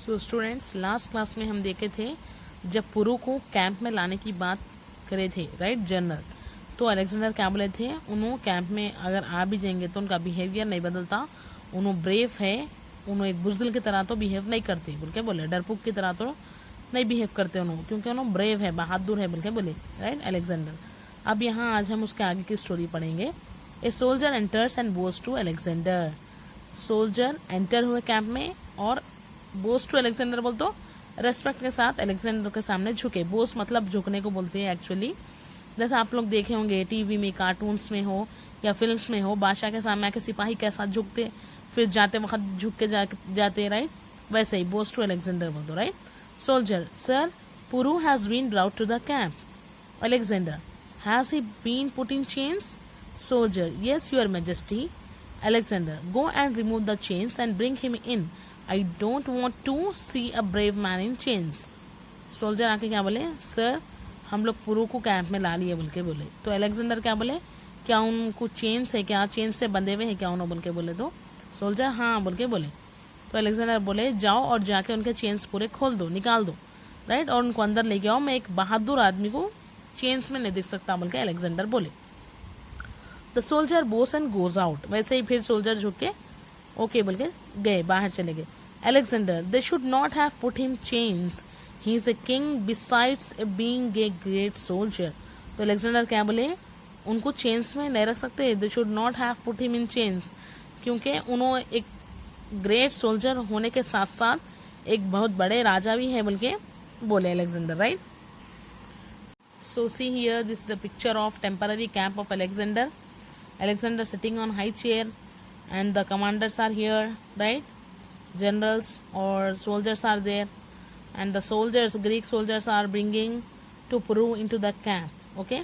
So students, last class में हम देखे थे जब पुरु को कैंप में लाने की बात करे थे, राइट, जनरल। तो अलेक्जेंडर क्या बोले थे, उन्होंने कैंप में अगर आ भी जाएंगे तो उनका बिहेवियर नहीं बदलता, उन्होंने ब्रेव है, उन्होंने एक बुजदिल की तरह तो बिहेव नहीं करते बोल के बोले, डरपुक की तरह तो नहीं बिहेव करते उन्होंने, क्योंकि उन्होंने ब्रेव है, बहादुर है बोल के बोले, राइट, अलेक्जेंडर। अब यहाँ आज हम उसके आगे की स्टोरी पढ़ेंगे। A soldier enters and bows to Alexander. Soldier enter हुए कैंप में और बोस टू अलेक्जेंडर बोल तो रेस्पेक्ट के साथ अलेक्जेंडर के सामने झुके। बोस मतलब झुकने को बोलते हैं एक्चुअली। जैसे आप लोग देखे होंगे टीवी में, कार्टून्स में हो या फिल्म्स में हो, बादशाह के सामने आके सिपाही कैसा झुकते, फिर जाते वक्त झुक के जाते, राइट, वैसे ही बोस टू अलेक्जेंडर बोल दो, right. Soldier, sir, Puru has been brought to the camp. Alexander, has he been put in chains? Soldier, yes, your majesty. Alexander, go and remove the chains and bring him in. I don't want to see a brave man in chains. Soldier आके क्या बोले, sir हम लोग पुरु को camp में ला लिए बोल के बोले। तो अलेक्जेंडर क्या बोले, क्या उनको चेन्स है क्या, चेन्स से बंधे हुए हैं क्या उन्होंने बोल के बोले। तो सोल्जर हाँ बोल के बोले। तो अलेक्जेंडर बोले, जाओ और जाके उनके चेन्स पूरे खोल दो, निकाल दो, राइट, और उनको अंदर लेके आओ, मैं एक बहादुर आदमी को चेन्स में नहीं देख सकता बोल के अलेक्जेंडर बोले। The soldier Bose and goes out. वैसे ही फिर सोल्जर झुक के ओके बोल के गए, बाहर चले गए। Alexander, they should not have put him chains, he is a king besides being a great soldier. तो अलेक्जेंडर क्या बोले, उनको चेन्स में नहीं रख सकते, they should not have put him in chains, क्योंकि उन्होंने एक ग्रेट सोल्जर होने के साथ साथ एक बहुत बड़े राजा भी है बोल के बोले Alexander, right. So see here, this is a picture of temporary camp of Alexander. Alexander sitting on high chair and the commanders are here, right? Generals or soldiers are there, and the soldiers, Greek soldiers, are bringing to Puru into the camp. Okay,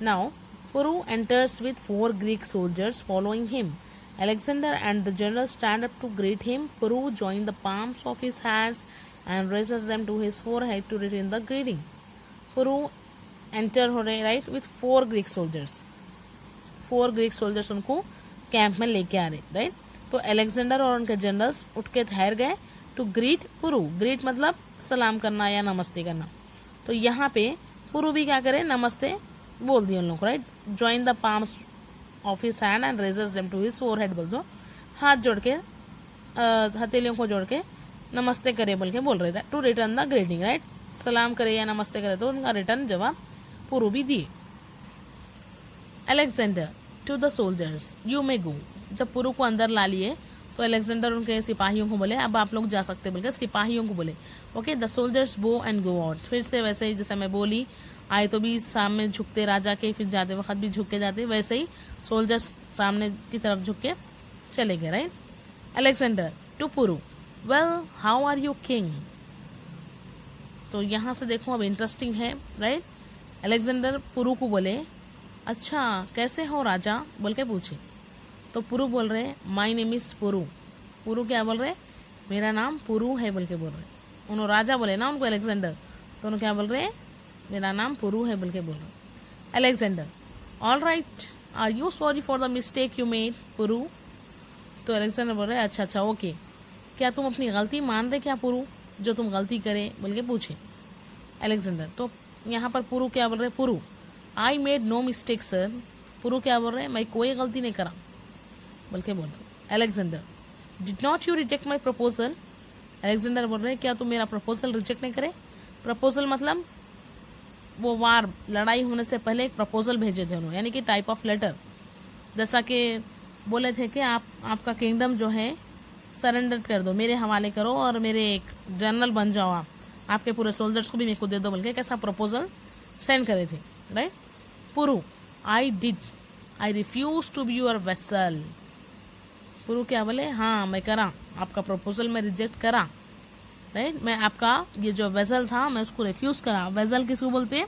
now Puru enters with 4 Greek soldiers following him. Alexander and the generals stand up to greet him. Puru joins the palms of his hands and raises them to his forehead to return the greeting. Puru enter हो रहे, right, with 4 Greek soldiers. 4 Greek soldiers उनको camp में लेके आ रहे, right. तो Alexander और उनके generals उठ के ठहर गए टू ग्रीट पुरु। ग्रीट मतलब सलाम करना या नमस्ते करना। तो यहाँ पे पुरु भी क्या करे, नमस्ते बोल दिया उन लोगों को, right. Join the palms of his hand and raises them to his forehead बोल दो, हाथ जोड़ के हथेलियों को जोड़ के नमस्ते करे बोल के बोल रहे थे, to return the greeting, right. सलाम करे या नमस्ते करे तो उनका रिटर्न जवाब पुरु भी दिए। Alexander to the soldiers, you may go. जब पुरु को अंदर ला लिए तो अलेक्जेंडर उनके सिपाहियों को बोले, अब आप लोग जा सकते बोलकर सिपाहियों को बोले। Okay, the soldiers go and go out. फिर से वैसे ही जैसे मैं बोली, आए तो भी सामने झुकते राजा के, फिर जाते वक्त भी झुक के जाते, वैसे ही सोल्जर्स सामने की तरफ झुक के चले गए, right. Alexander to Puru, well how are you king. तो यहाँ से देखो अब इंटरेस्टिंग है, राइट। अलेक्जेंडर पुरु को बोले, अच्छा कैसे हो राजा बोल के पूछे। तो पुरु बोल रहे, माई नेम इज पुरु। पुरु क्या बोल रहे, मेरा नाम पुरु है बोल के बोल रहे। उन्होंने राजा बोले ना उनको अलेक्जेंडर, तो उन्होंने क्या बोल रहे, मेरा नाम पुरु है बोल के बोल रहे। Alexander, all right, are you sorry for the mistake you made Puru. तो अलेक्जेंडर बोल रहे, अच्छा अच्छा ओके, क्या तुम अपनी गलती मान रहे क्या पुरु, जो तुम गलती करे बोल के पूछे अलेक्जेंडर। तो यहाँ पर पुरु क्या बोल रहे, Puru I made no mistake sir. Puru क्या बोल रहे, मैं कोई गलती नहीं करा बोल के बोल रहे। Alexander, did not you reject my proposal. Alexander बोल रहे, क्या तुम मेरा प्रपोजल रिजेक्ट नहीं करे। प्रपोजल मतलब वो वार, लड़ाई होने से पहले एक प्रपोजल भेजे थे उन्होंने, यानी कि टाइप ऑफ लेटर। जैसा कि बोले थे कि आपका किंगडम जो है सरेंडर कर दो, मेरे हवाले करो और मेरे एक जनरल बन जाओ, आप आपके पूरे सोल्जर्स को भी मेरे को दे दो बोल के कैसा प्रपोजल सेंड करे थे, right. Puru, I did, I refuse to be your vessel. Puru क्या बोले, हाँ मैं करा, आपका प्रपोजल मैं रिजेक्ट करा, राइट। मैं आपका ये जो वेसल था मैं उसको रिफ्यूज करा। वेसल किसको बोलते हैं,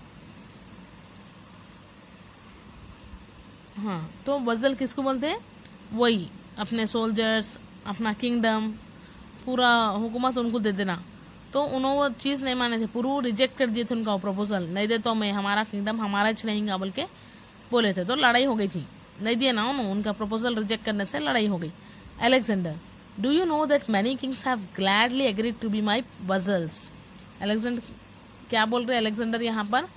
हाँ, तो वेसल किसको बोलते हैं, वही अपने सोल्जर्स, अपना किंगडम, पूरा हुकूमत उनको दे देना। तो उन्होंने वो चीज़ नहीं माने थे, पुरु रिजेक्ट कर दिए थे उनका प्रपोजल, नहीं दे तो मैं हमारा किंगडम हमारा ही रहेगा बोल के बोले थे। तो लड़ाई हो गई थी, नहीं दिया ना उन्होंने, उनका प्रपोजल रिजेक्ट करने से लड़ाई हो गई। Alexander, do you know that many kings have gladly agreed to be my vessels. Alexander क्या बोल रहे हैं अलेक्जेंडर यहाँ पर,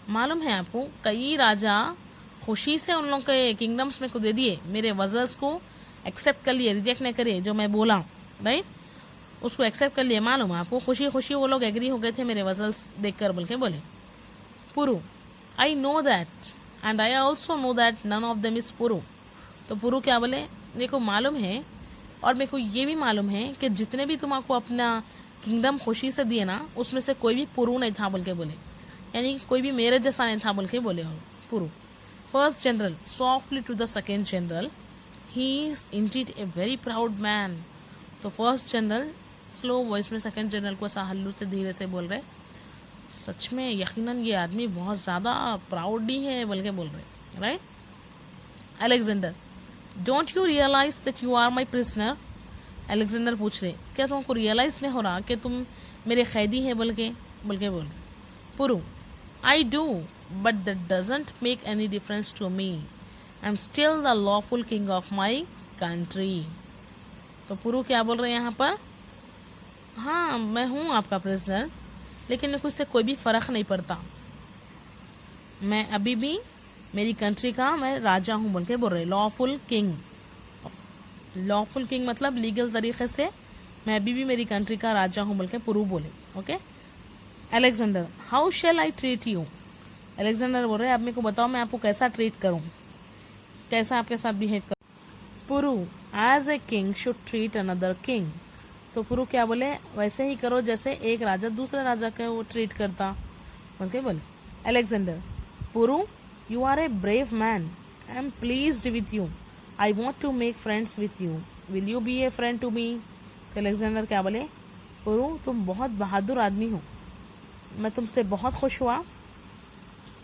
मालूम है आपको कई राजा खुशी से उन लोग के किंगडम्स में को दे दिए, मेरे वजल्स को एक्सेप्ट कर लिए, रिजेक्ट नहीं करे, जो मैं बोला राइट उसको एक्सेप्ट कर लिए। मालूम है आपको खुशी खुशी वो लोग एग्री हो गए थे मेरे वजल्स देखकर बोल के बोले। Puru, I know that and I also know that none of them is Puru. तो पुरु क्या बोले, मेरे को मालूम है और मेरे को ये भी मालूम है कि जितने भी तुम आपको अपना किंगडम खुशी से दिए ना उसमें से कोई भी पुरु नहीं था बोल के बोले, यानी कोई भी मेरे जैसा नहीं था बोल के बोले Puru. First general softly to the second general, he is indeed a very proud man. तो फर्स्ट जनरल स्लो वॉइस में सेकेंड जनरल को ऐसा हल्लू से धीरे से बोल रहे, सच में यकीनन ये आदमी बहुत ज्यादा प्राउड ही है बोल के बोल रहे right. Alexander, don't you realize that you are my prisoner. Alexander पूछ रहे, क्या तुमको रियलाइज नहीं हो रहा कि तुम मेरे कैदी है बोल के बोल। Puru, I do but that doesn't make any difference to me, I am still the lawful king of my country. तो पुरु क्या बोल रहे हैं यहाँ पर, हाँ मैं हूँ आपका प्रिजनर लेकिन मेरे को इससे कोई भी फर्क नहीं पड़ता, मैं अभी भी मेरी कंट्री का मैं राजा हूँ बोल के बोल रहे। लॉफुल किंग, लॉफुल किंग मतलब लीगल तरीके से मैं अभी भी मेरी कंट्री का राजा हूँ बोल के पुरु बोले। Okay. Alexander, how shall I treat you. Alexander बोल रहे अब मेरे को बताओ मैं आपको कैसा ट्रीट करूँ, कैसा आपके साथ बिहेव करूँ। Puru, as a king should treat another king. तो पुरु क्या बोले, वैसे ही करो जैसे एक राजा दूसरे राजा के वो ट्रीट करता बोलते बोले। Alexander, Puru you are a brave man, I am pleased with you, I want to make friends with you, will you be a friend to me. तो अलेक्जेंडर क्या बोले, पुरु तुम बहुत बहादुर आदमी हो, मैं तुमसे बहुत खुश हुआ,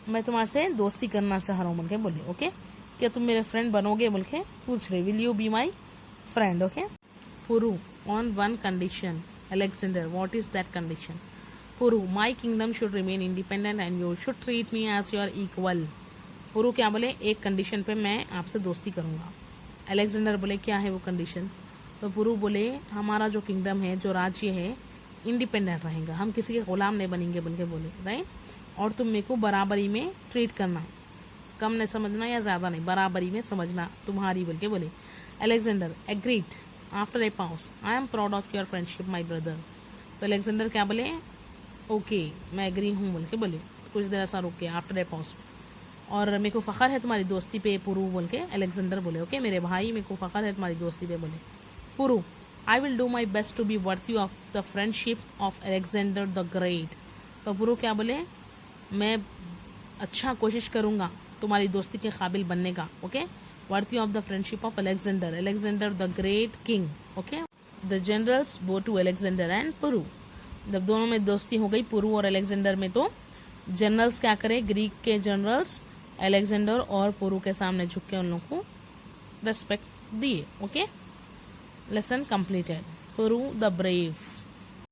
मैं तुम्हारे से दोस्ती करना चाह रहा हूँ बोल के बोले। ओके, क्या तुम मेरे फ्रेंड बनोगे बोल के पूछ रहे, will you be my friend. Okay. Puru, on one condition. Alexander, what is that condition? Puru, my kingdom should remain independent and you should treat me as your equal. पुरु क्या बोले, एक कंडीशन पे मैं आपसे दोस्ती करूंगा। अलेक्जेंडर बोले क्या है वो कंडीशन। तो पुरु बोले हमारा जो किंगडम है, जो राज्य है, इंडिपेंडेंट रहेगा, हम किसी के गुलाम नहीं बनेंगे बोल के बोले राइट। और तुम मेरे को बराबरी में ट्रीट करना, कम नहीं समझना या ज्यादा नहीं, बराबरी में समझना तुम्हारी बोल के बोले। Alexander, agreed after a pause, I am proud of your friendship my brother. तो अलेक्जेंडर क्या बोले, ओके मैं एग्री हूँ बोल के बोले। कुछ देर ऐसा रुक के आफ्टर ए पाउस, और मेरे को फखर है तुम्हारी दोस्ती पे पुरु बोल के अलेक्जेंडर बोले। ओके मेरे भाई, मेरे को फखर है तुम्हारी दोस्ती पे बोले। Puru, I will do my best to be worthy of the friendship of Alexander the great. तो पुरु क्या बोले, मैं अच्छा कोशिश करूंगा तुम्हारी दोस्ती के काबिल बनने का। Okay, worthy of the friendship of Alexander the Great King. Okay, the generals go to Alexander and Puru. जब दोनों में दोस्ती हो गई पुरु और अलेक्जेंडर में, तो जनरल्स क्या करे, ग्रीक के जनरल्स अलेक्जेंडर और पुरु के सामने झुक के उन लोगों को रेस्पेक्ट दिए। Okay, lesson completed. Puru the brave.